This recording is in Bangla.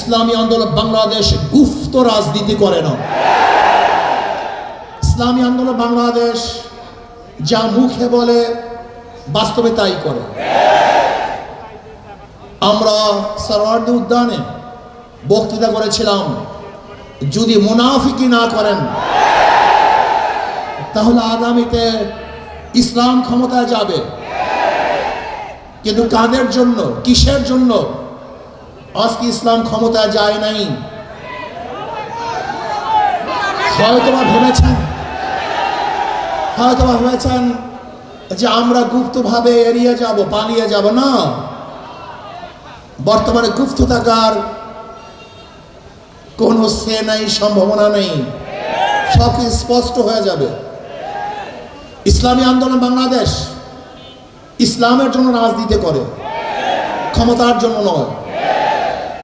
ইসলামী আন্দোলন বাংলাদেশ গুপ্ত রাজনীতি করে না। ইসলামী আন্দোলন বাংলাদেশ যা মুখে বলে বাস্তবে তাই করে। আমরা সরওয়ার্দী উদ্যানে বক্তৃতা করেছিলাম, যদি মুনাফিকি না করেন তাহলে আগামীতে ইসলাম ক্ষমতায় যাবে। কিন্তু কাদের জন্য, কিসের জন্য আজকে ইসলাম ক্ষমতায় যায় নাই? হয়তোবা ভেবেছেন যে আমরা গুপ্তভাবে এড়িয়ে যাব, পালিয়ে যাব। না, বর্তমানে গুপ্ত থাকার কোনো সে নাই, সম্ভাবনা নেই, সব কিছু স্পষ্ট হয়ে যাবে। ইসলামী আন্দোলন বাংলাদেশ ইসলামের জন্য রাজনীতি করে, ক্ষমতার জন্য নয়।